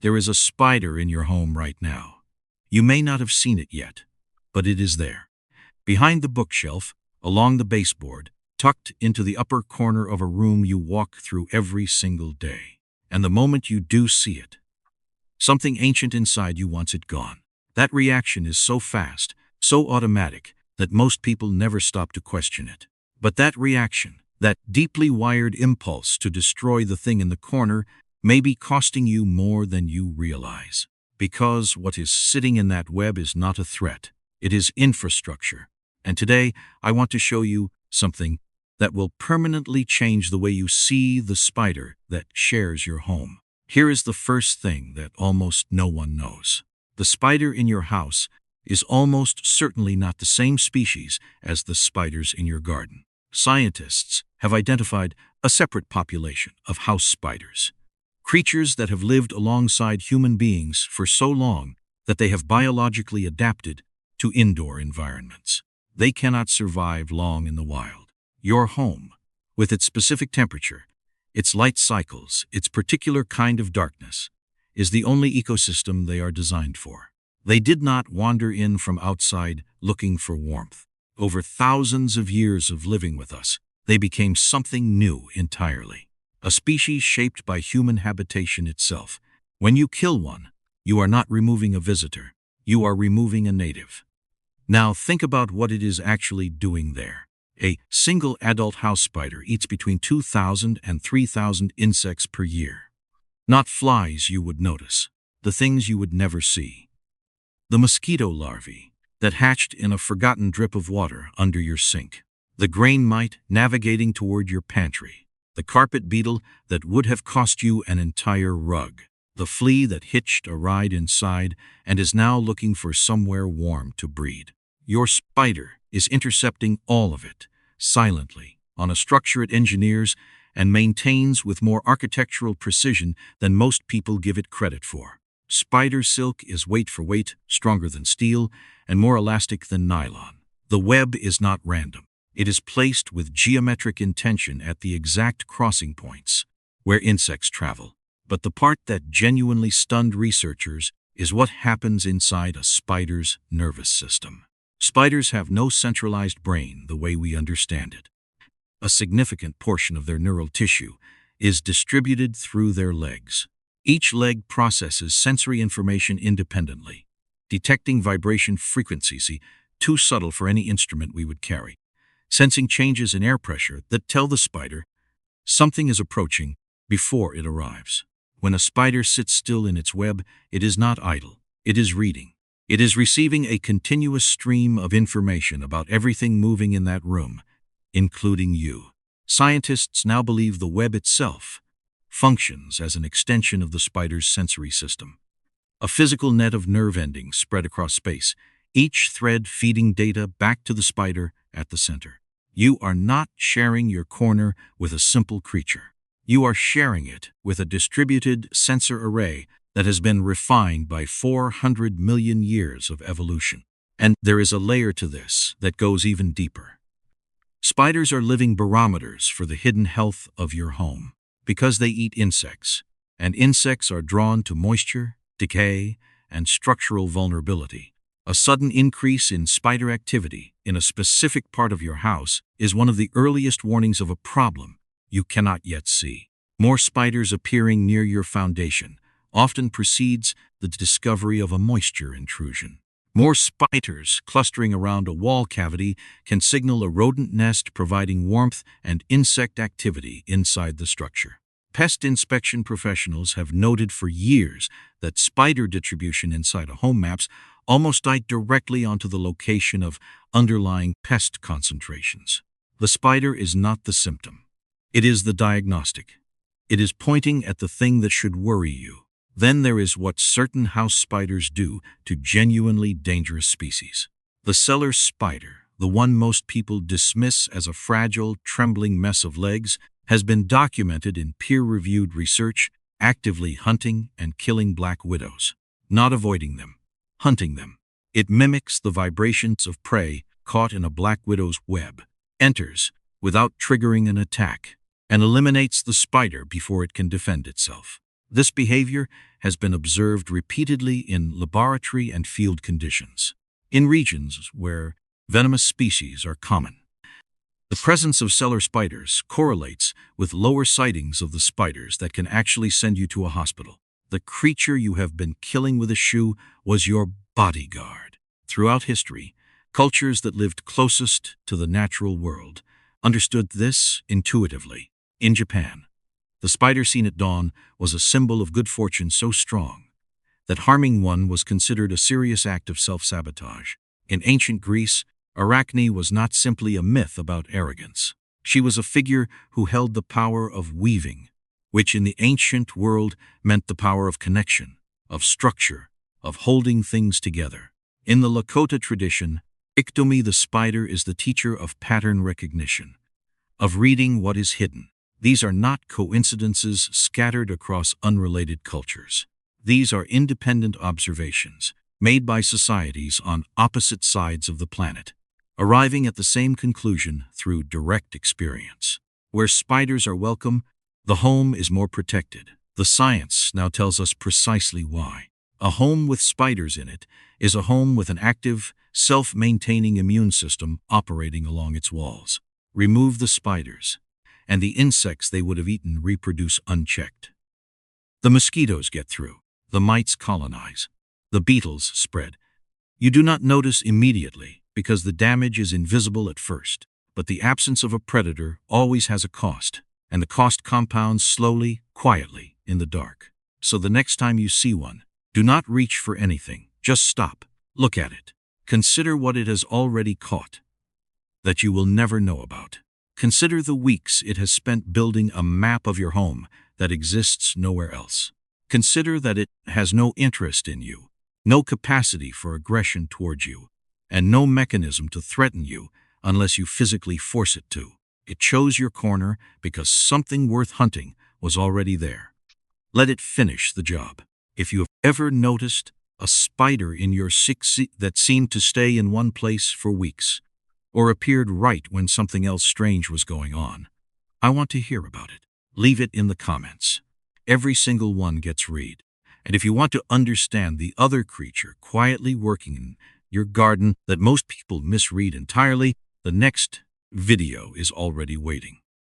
There is a spider in your home right now. You may not have seen it yet, but it is there. Behind the bookshelf, along the baseboard, tucked into the upper corner of a room you walk through every single day. And the moment you do see it, something ancient inside you wants it gone. That reaction is so fast, so automatic, that most people never stop to question it. But that reaction, that deeply wired impulse to destroy the thing in the corner, may be costing you more than you realize. Because what is sitting in that web is not a threat. It is infrastructure. And today, I want to show you something that will permanently change the way you see the spider that shares your home. Here is the first thing that almost no one knows. The spider in your house is almost certainly not the same species as the spiders in your garden. Scientists have identified a separate population of house spiders, creatures that have lived alongside human beings for so long that they have biologically adapted to indoor environments. They cannot survive long in the wild. Your home, with its specific temperature, its light cycles, its particular kind of darkness, is the only ecosystem they are designed for. They did not wander in from outside looking for warmth. Over thousands of years of living with us, they became something new entirely. A species shaped by human habitation itself. When you kill one, you are not removing a visitor. You are removing a native. Now think about what it is actually doing there. A single adult house spider eats between 2,000 and 3,000 insects per year. Not flies you would notice, the things you would never see. The mosquito larvae that hatched in a forgotten drip of water under your sink. The grain mite navigating toward your pantry. The carpet beetle that would have cost you an entire rug. The flea that hitched a ride inside and is now looking for somewhere warm to breed. Your spider is intercepting all of it, silently, on a structure it engineers and maintains with more architectural precision than most people give it credit for. Spider silk is weight for weight, stronger than steel, and more elastic than nylon. The web is not random. It is placed with geometric intention at the exact crossing points where insects travel. But the part that genuinely stunned researchers is what happens inside a spider's nervous system. Spiders have no centralized brain the way we understand it. A significant portion of their neural tissue is distributed through their legs. Each leg processes sensory information independently, detecting vibration frequencies too subtle for any instrument we would carry, sensing changes in air pressure that tell the spider something is approaching before it arrives. When a spider sits still in its web, it is not idle. It is reading. It is receiving a continuous stream of information about everything moving in that room, including you. Scientists now believe the web itself functions as an extension of the spider's sensory system. A physical net of nerve endings spread across space, each thread feeding data back to the spider at the center. You are not sharing your corner with a simple creature. You are sharing it with a distributed sensor array that has been refined by 400 million years of evolution. And there is a layer to this that goes even deeper. Spiders are living barometers for the hidden health of your home because they eat insects, and insects are drawn to moisture, decay, and structural vulnerability. A sudden increase in spider activity in a specific part of your house is one of the earliest warnings of a problem you cannot yet see. More spiders appearing near your foundation often precedes the discovery of a moisture intrusion. More spiders clustering around a wall cavity can signal a rodent nest providing warmth and insect activity inside the structure. Pest inspection professionals have noted for years that spider distribution inside a home maps almost die directly onto the location of underlying pest concentrations. The spider is not the symptom. It is the diagnostic. It is pointing at the thing that should worry you. Then there is what certain house spiders do to genuinely dangerous species. The cellar spider, the one most people dismiss as a fragile, trembling mess of legs, has been documented in peer-reviewed research, actively hunting and killing black widows. Not avoiding them, hunting them. It mimics the vibrations of prey caught in a black widow's web, enters without triggering an attack, and eliminates the spider before it can defend itself. This behavior has been observed repeatedly in laboratory and field conditions, in regions where venomous species are common. The presence of cellar spiders correlates with lower sightings of the spiders that can actually send you to a hospital. The creature you have been killing with a shoe was your bodyguard. Throughout history, cultures that lived closest to the natural world understood this intuitively. In Japan, the spider seen at dawn was a symbol of good fortune so strong that harming one was considered a serious act of self-sabotage. In ancient Greece, Arachne was not simply a myth about arrogance. She was a figure who held the power of weaving, which in the ancient world meant the power of connection, of structure, of holding things together. In the Lakota tradition, Iktomi the spider is the teacher of pattern recognition, of reading what is hidden. These are not coincidences scattered across unrelated cultures. These are independent observations made by societies on opposite sides of the planet, arriving at the same conclusion through direct experience. Where spiders are welcome, the home is more protected. The science now tells us precisely why. A home with spiders in it is a home with an active, self-maintaining immune system operating along its walls. Remove the spiders, and the insects they would have eaten reproduce unchecked. The mosquitoes get through. The mites colonize. The beetles spread. You do not notice immediately because the damage is invisible at first, but the absence of a predator always has a cost, and the cost compounds slowly, quietly, in the dark. So the next time you see one, do not reach for anything. Just stop. Look at it. Consider what it has already caught that you will never know about. Consider the weeks it has spent building a map of your home that exists nowhere else. Consider that it has no interest in you, no capacity for aggression towards you, and no mechanism to threaten you unless you physically force it to. It chose your corner because something worth hunting was already there. Let it finish the job. If you have ever noticed a spider in your that seemed to stay in one place for weeks, or appeared right when something else strange was going on, I want to hear about it. Leave it in the comments. Every single one gets read. And if you want to understand the other creature quietly working in your garden that most people misread entirely, the next video is already waiting.